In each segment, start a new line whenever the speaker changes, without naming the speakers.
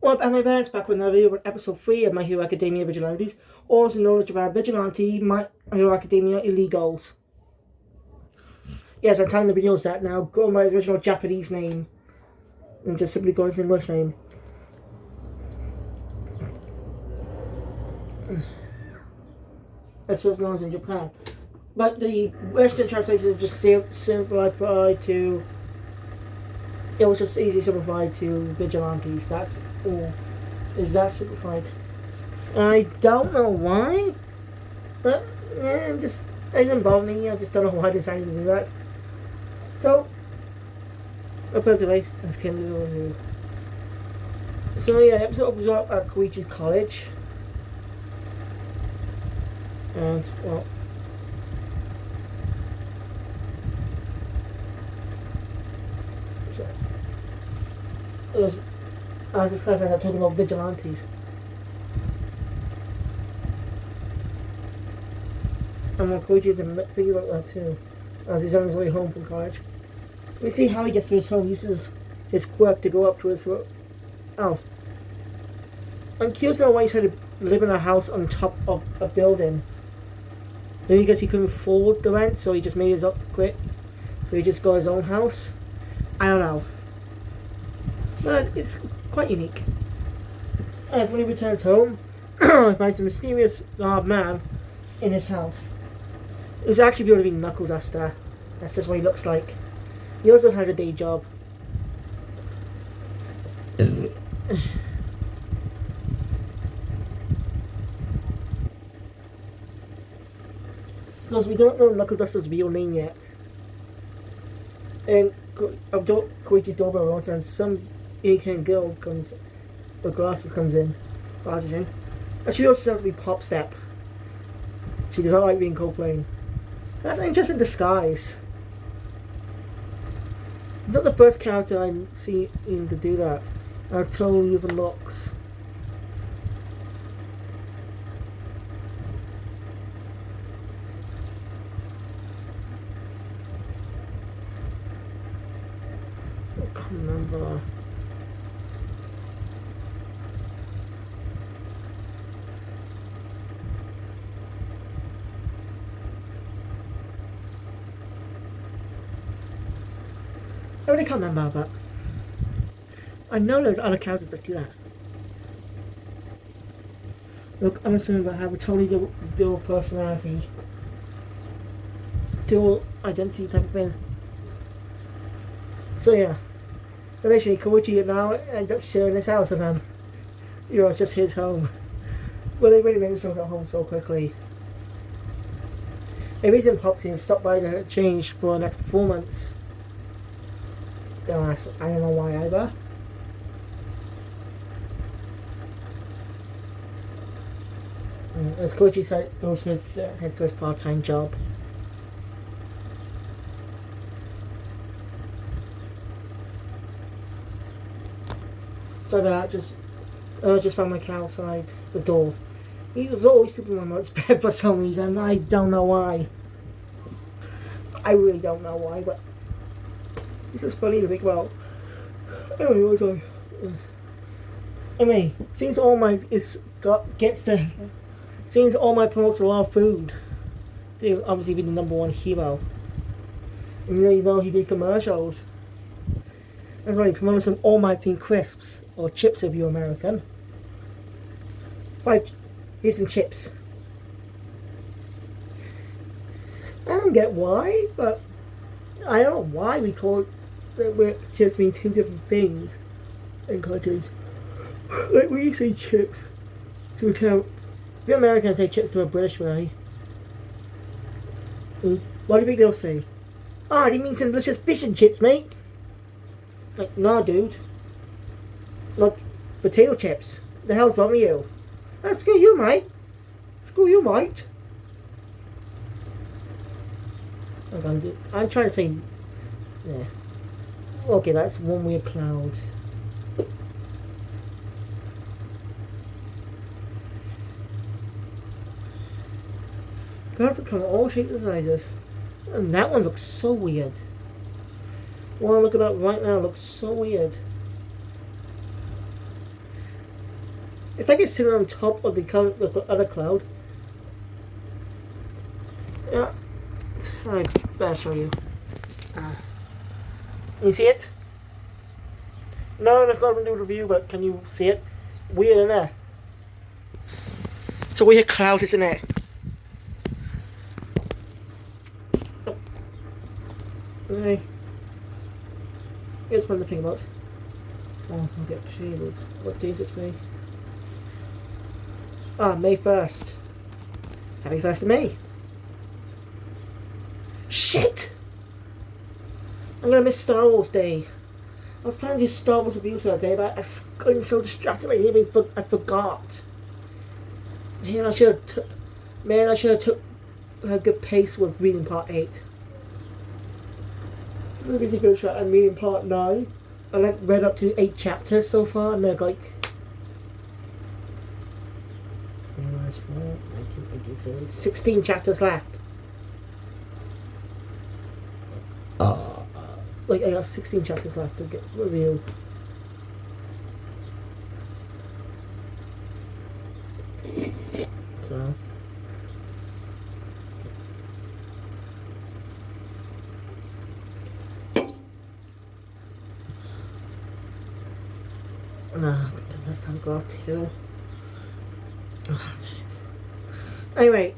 Well, I'm my parents back when I video with episode 3 of My Hero Academia Vigilantes, also known as about Vigilante, My Hero Academia Illegals. Yes, I'm telling the videos that now, go by his original Japanese name, and just simply go his English name. That's what's known as in Japan. But the Western translation just simplified to, it was just easy simplified to Vigilantes, that's all. Is that simplified? I don't know why, but yeah, it doesn't bother me. I just don't know why I decided to do that. So, apparently, let's get into the review. So yeah, the episode opens up at Koichi's college, and well, as this class I talking about vigilantes. And when Koichi's thinking about that too, as he's on his way home from college. We see how he gets to his home. He uses his quirk to go up to his house. I'm curious to know why he started to live in a house on top of a building. Maybe because he couldn't afford the rent, so he just made his up quick. So he just got his own house. I don't know. But it's quite unique. As when he returns home, he finds a mysterious man in his house. It was actually going to be Knuckle Duster. That's just what he looks like. He also has a day job. Because we don't know Knuckle Duster's real name yet. And Koichi's doorbell goes and some Asian girl comes with glasses comes in, barges in. And she also happens to be Pop Step. She does not like being co-playing. That's an interesting disguise. It's not the first character I'm seeing to do that. How totally even looks. I can't remember. I really can't remember, but I know there's other characters that do that. Look, I'm assuming I have a totally dual personality, dual identity type of thing. So yeah, so basically Koichi now ends up sharing his house with him. You know, it's just his home. Well, they really made themselves at home so quickly. The reason Popsy has stopped by to change for the next performance. I don't know why either. As Koichi goes to heads to his part-time job. So that just found my cat outside the door. He was always sleeping on my mother's bed for some reason. I don't know why. I really don't know why, but it's just funny to think about. Anyway, what was I? Anyway, since All Might since All Might promotes a lot of food, they'll obviously be the #1 hero. And you know he did commercials. That's right, he promoted some All Might themed crisps, or chips if you're American. Here's some chips. I don't get why, but I don't know why we call chips mean two different things in countries. Like when you say chips to account, if you're American, say chips to a British way. What do you think they'll say? Ah, do you mean some delicious fish and chips, mate? Like, nah, dude. Like, potato chips. The hell's wrong with you? Oh, screw you, mate. Screw you, mate. I'm trying to say. Yeah. Okay, that's one weird cloud. Clouds are coming all shapes and sizes. And that one looks so weird. Well, look at that right now, it looks so weird. It's like it's sitting on top of the other cloud. Yeah. I better show you. You see it? No, that's not going to do a review, but can you see it? Weird, isn't it? It's a weird cloud, isn't it? Okay. Here's one to think about. Oh, so I'll get paid. What day is it today? May 1st. Happy 1st of May. Shit! I'm gonna miss Star Wars Day. I was planning to do Star Wars reviews for that day, but I've gotten so distracted by him, I forgot. Man, I should have took a good pace with reading part 8. I'm busy good shot. I'm reading part 9. I like read up to 8 chapters so far, and they're like 16 chapters left. Like, I got 16 chapters left to get review. So. That's time to go out too. Oh, damn it. Anyway.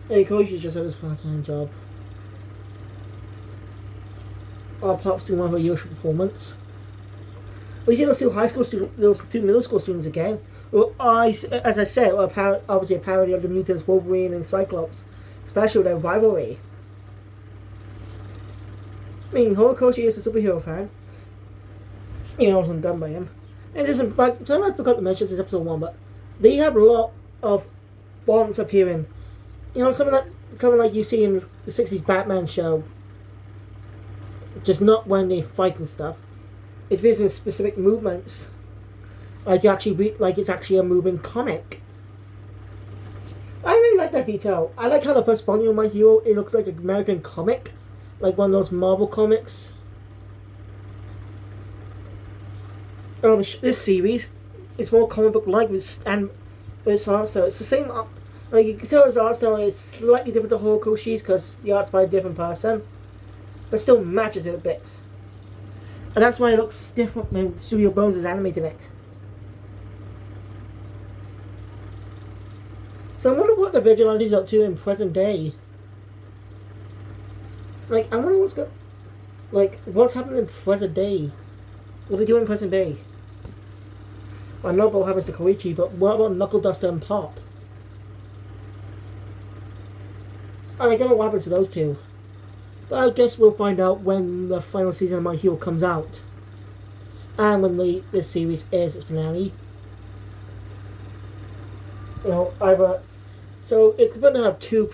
Hey, Coach, you just have this part-time job. Our Pop's doing one of our usual performance. We see those two high school students, those two middle school students again. Well, as I said, obviously a parody of the Mutants, Wolverine and Cyclops, especially with their rivalry. I mean, Horikoshi is a superhero fan. You know, it's done by him. And it isn't like someone I forgot to mention this is episode 1, but they have a lot of bonds appearing. You know, someone like you see in the 60s Batman show. Just not when they fight and stuff. It appears in specific movements. Like it's actually a moving comic. I really like that detail. I like how the first body of My Hero, it looks like an American comic. Like one of those Marvel comics. This series is more comic book like with its art style. It's the same. Like you can tell its art style is slightly different to Horikoshi's because the art's by a different person, but still matches it a bit. And that's why it looks different when Studio Bones is animating it. So I wonder what the Vigilantes are up to in present day. Like I wonder what's happening in present day. What are they doing in present day? I know about what happens to Koichi, but what about Knuckle Duster and Pop? I don't know what happens to those two. But I guess we'll find out when the final season of My Hero comes out. And when this series airs its finale. You know, so it's going to have two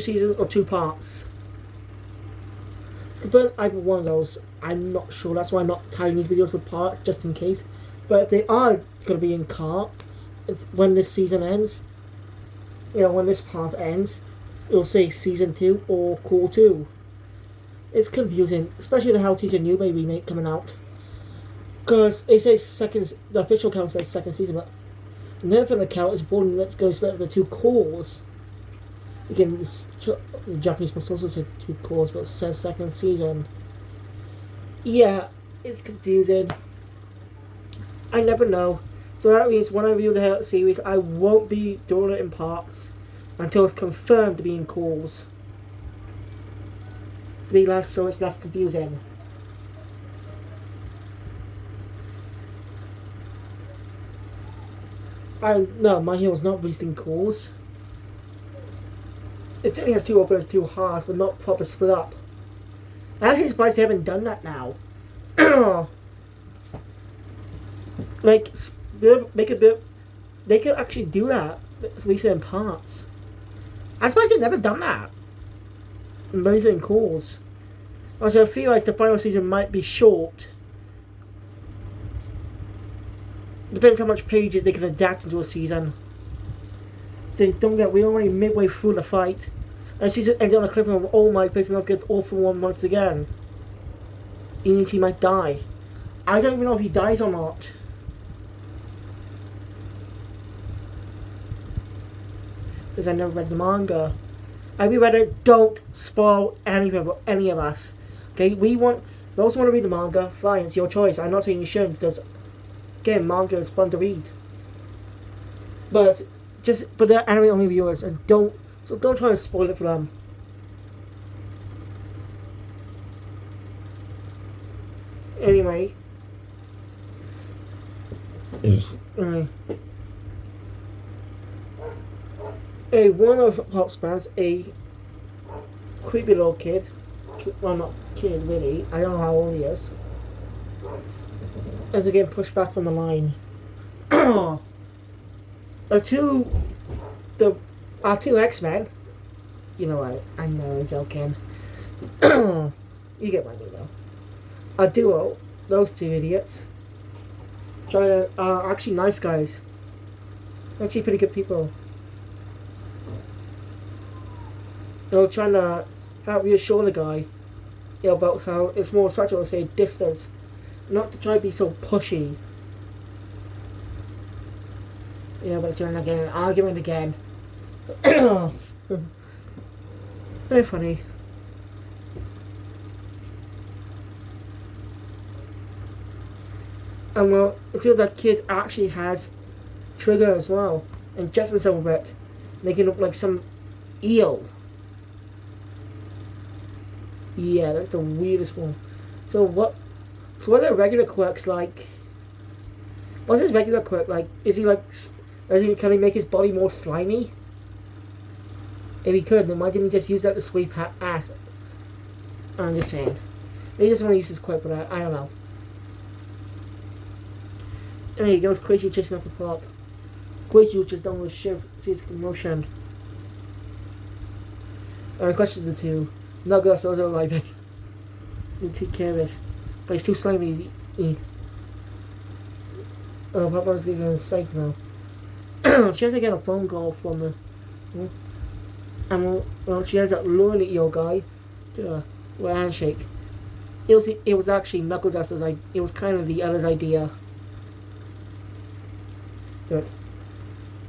seasons or 2 parts. It's confirmed either one of those. I'm not sure. That's why I'm not tying these videos with parts, just in case. But if they are going to be in part, when this season ends, you know, when this part ends, it'll say season 2 or core 2. It's confusing, especially the How to Teach a New Baby remake coming out. Because they say the official account says 2nd season, but the Netflix account is born let's go split the 2 cores. Again, the Japanese must also say 2 cores, but it says 2nd season. Yeah, it's confusing. I never know. So that means when I review the series, I won't be doing it in parts until it's confirmed to be in cores. So it's less confusing. No, My Hero's not released in cores. It definitely has 2 opens, 2 halves, but not proper split up. I'm actually surprised they haven't done that now. Like, make a bit. They could actually do that, release it in parts. I'm surprised they've never done that. And release it in cores. Also, I feel like the final season might be short. Depends how much pages they can adapt into a season. So don't forget, we're already midway through the fight. And season ends on a cliffhanger of All Might facing up against All for One once again. Even if he might die. I don't even know if he dies or not. because I never read the manga. I reread it. Don't spoil any of us. Okay, those who want to read the manga, fine, it's your choice. I'm not saying you shouldn't because, again, manga is fun to read. But they're anime only viewers, and don't try to spoil it for them. Anyway. One of Pop's fans, a creepy little kid, well, not kid really, I don't know how old he is, is again pushed back from the line. Our two X-Men, you know what, I know, I'm joking. You get my meaning. A duo, those two idiots, are actually nice guys. Actually pretty good people. Trying to help reassure the guy, about how it's more respectful to say distance, not to try to be so pushy. But trying to get an argument again. Very funny. And well, I feel that kid actually has trigger as well, and injects himself with it, making it look like some eel. Yeah, that's the weirdest one. So what are the regular quirks like? What's his regular quirk like? Can he make his body more slimy? If he could, then why didn't he just use that to sweep ass? I'm just saying. Maybe he doesn't want to use his quirk, but I don't know. And he goes Koichi chasing after Pop. Koichi was just done with shift, sees commotion. Questions the two. Not good, so it's like need to take care of this. But he's too slimy. Papa's getting a psych now. She has to get a phone call from the. And she ends up luring the eel guy to a handshake. It was actually Knuckle Duster's idea. It was kind of the other's idea. But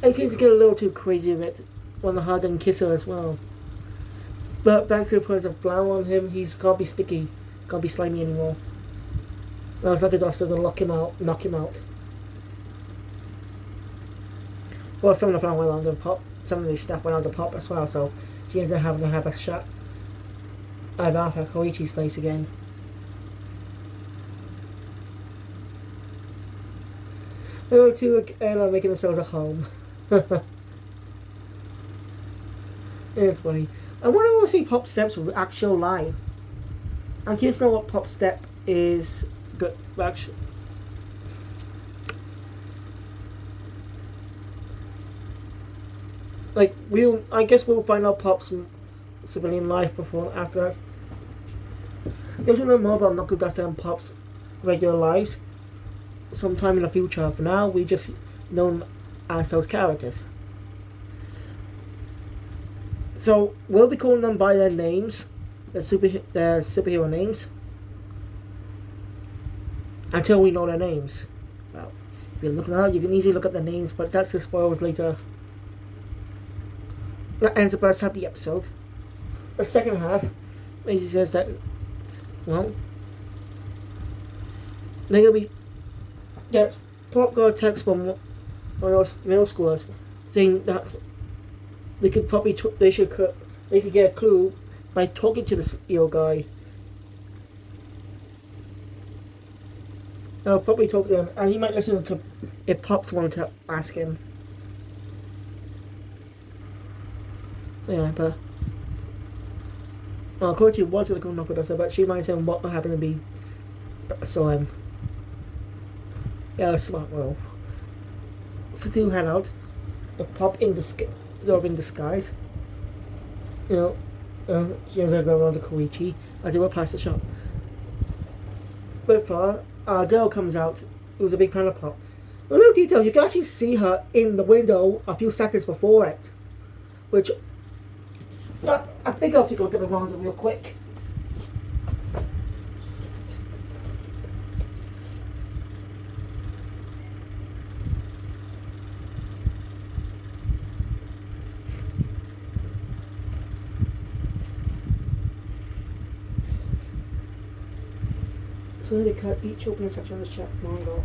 he seems to get a little too crazy with it. Want to hug and kiss her as well. But Baxter puts a flower on him. He's can't be sticky, can't be slimy anymore. Now it's Knuckle Duster to knock him out. Well, some of the flower went on the Pop. Some of the stuff went on the Pop as well. So she ends up having to have a shot at Koichi's face again. The two are making themselves at home. It's funny. I wonder if we'll see Pop Steps with actual line. I'm curious to know what Pop Step is. Good, actually. I guess we'll find out Pop's civilian life before after that. If you know more about Knuckle Duster and Pop's regular lives sometime in the future. For now, we just know as those characters. So we'll be calling them by their names, their superhero names, until we know their names. Well, if you're looking at it, you can easily look at the names, but that's the spoilers later. That ends the first half of the episode. The second half, basically says that, well, they're gonna be. Yeah, Pop got a text from one of those middle schoolers saying that they could get a clue by talking to this eel guy. They'll probably talk to him, and he might listen to if Pops wanted to ask him. So yeah, but Koichi was going to come up with us, but she might say what happened to be so yeah, a smart move. So to head out, the Pop in disguise. She ends up going around to Koichi as they were past the shop. But a girl comes out who's a big fan of Pop. A little detail, you can actually see her in the window a few seconds before it, which I think I'll take a look at the manga real quick. So they cut each opening section of this chapter manga.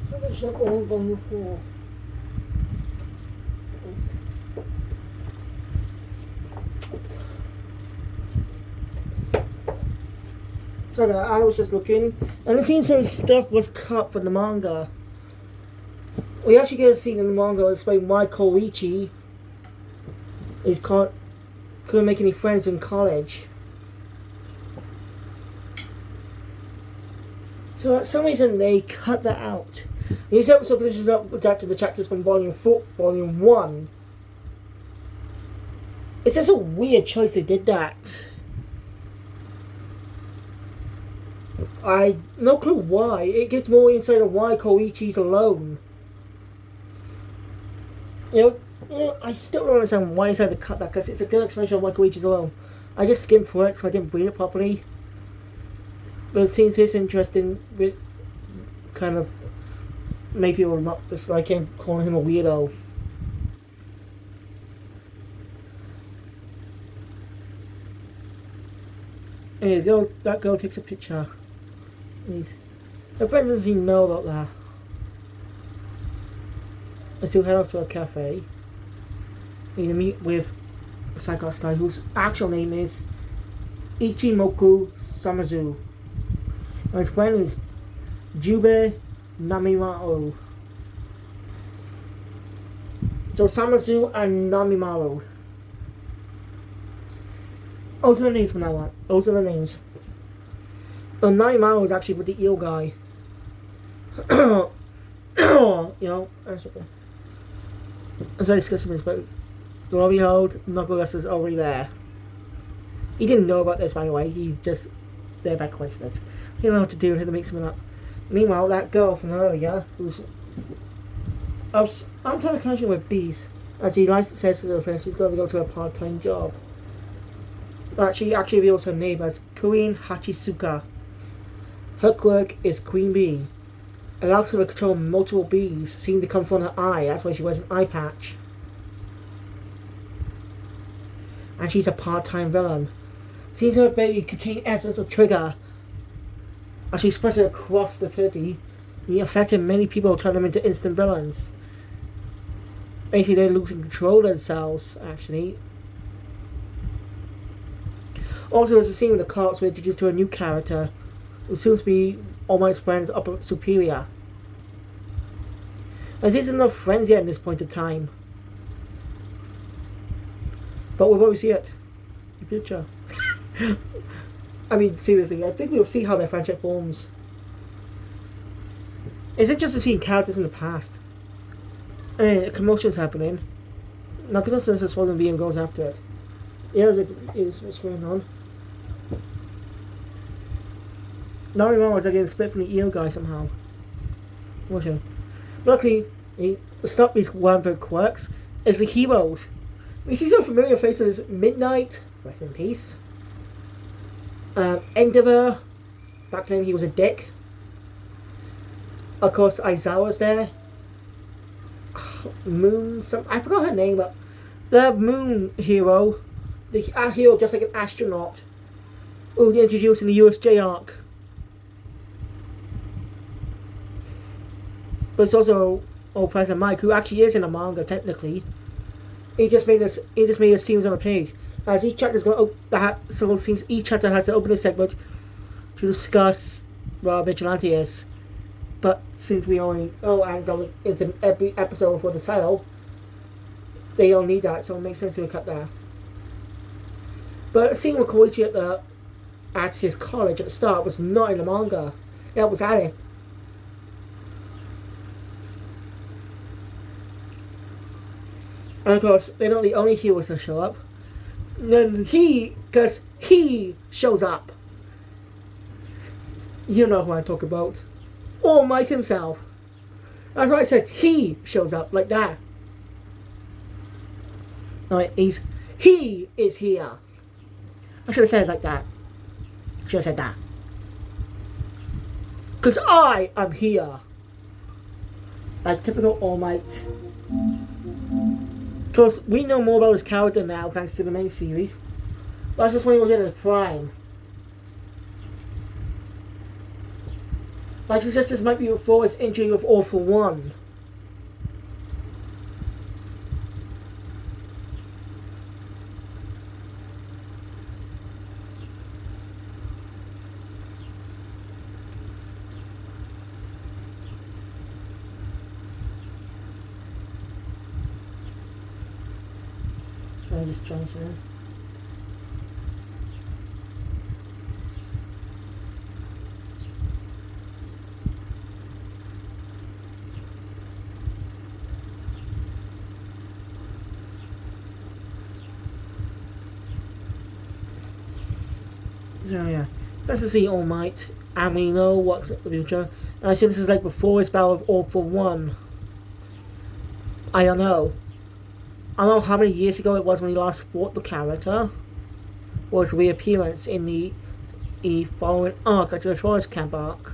So finish up all volume 4. Sorry, I was just looking, and it seems some stuff was cut from the manga. We actually get a scene in the manga explain why Koichi couldn't make any friends in college. So for some reason they cut that out. These episodes is adapted the chapters from volume 1. It's just a weird choice they did that. I no clue why. It gives more insight on why Koichi's alone. You know, I still don't understand why they decided to cut that, because it's a good explanation of why Koichi's alone. I just skimmed for it, so I didn't read it properly. But it seems it's interesting, it kind of made people not dislike him, calling him a weirdo. And that girl takes a picture. Her friend doesn't even know about that. I still head up to a cafe. And you meet with a Psychos guy whose actual name is Ichimoku Samazu. And his friend is Jube Namimaru. So Samazu and Namimaru. Those are the names from now on. Those are the names. Namimaru is actually with the eel guy. You know, that's okay. I'm sorry discussing this, but lo and behold, Knuckles is already there. He didn't know about this, by the way. He's just there by coincidence. He didn't know what to do and had to make something up. Meanwhile, that girl from earlier, who's I'm trying to catch her with bees. Actually, License says to her friend she's going to go to a part-time job. But she actually reveals her name as Queen Hachisuka. Her quirk is Queen Bee. It allows her to control multiple bees, seeming to come from her eye. That's why she wears an eye patch. And she's a part-time villain. Seems her ability contains essence of trigger. As she spreads it across the city, he affected many people, turning them into instant villains. Basically, they're losing control of themselves, actually. Also, there's a scene with the cops where introduced to a new character who seems to be All Might's friend's upper superior. As he's enough friends yet at this point in time. But we'll always see it in the future. I mean, seriously, I think we'll see how their friendship forms. It's interesting seeing characters in the past. And commotion's happening. Nakuto says this one being goes after it. Yeah, is what's going on. Narimon was getting split from the eel guy somehow. Watching. Luckily, to stop these one-bird quirks is the heroes. We see some familiar faces: Midnight, rest in peace. Endeavor, back then he was a dick. Of course, Aizawa's there. Moon, I forgot her name, but the Moon hero, the hero just like an astronaut, who they introduced in the USJ arc. But it's also Old President Mike, who actually is in the manga technically. He just made this. He just made a series on a page. As each chapter is going to so since each chapter has to open a segment to discuss what Vigilante is. But since we only and it's in every episode for the title, they don't need that, so it makes sense to cut that. But seeing with Koichi at his college at the start was not in the manga. It was added. And of course, they're not the only heroes to show up. Then because he shows up. You know who I talk about. All Might himself. That's why I said he shows up like that. Alright, he is here. I should have said it like that. Should have said that. Because I am here. Like typical All Might. Of course, we know more about his character now thanks to the main series. But I just when he was in his prime. Like suggest this might be before his injury with All for One. I'm just trying to say. So yeah, it's nice to see All Might, and we know what's in the future. And I assume this is like before his battle with All for One. I don't know. I don't know how many years ago it was when he last fought the character, or his reappearance in the following arc, at the Forest Camp arc.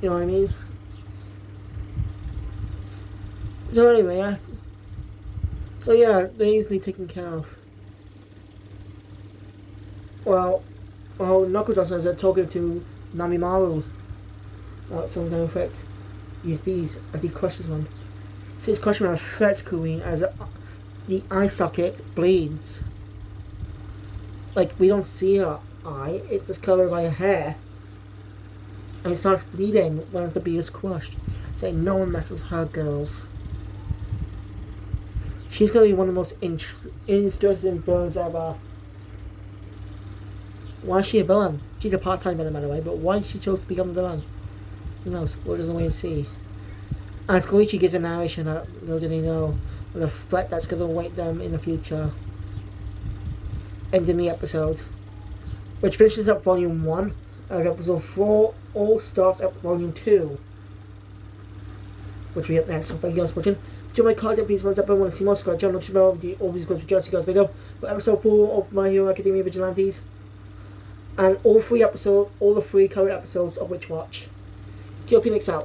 You know what I mean? So anyway, so yeah, they're easily taken care of. Well, Nakuto says they're talking to Namimaru. Some kind of effect. These bees, I think questions one. Since question one affects Kuin as the eye socket bleeds. Like, we don't see her eye, it's just covered by her hair. And it starts bleeding when the bee is crushed. Saying no one messes with her, girls. She's gonna be one of the most interesting villains ever. Why is she a villain? She's a part-time villain, by the way, but why she chose to become a villain? Who knows? We'll just wait and see. As Koichi gives a narration that little did he know of the threat that's going to await them in the future. Ending the episode. Which finishes up Volume 1, as Episode 4 all starts at Volume 2. Which we have next. So thank you guys for watching. Join my card, please once up and want to see more subscribe channel, always go to Just guys later. For Episode 4 of My Hero Academia Vigilantes. And all the 3 current episodes of which watch. Keep next out.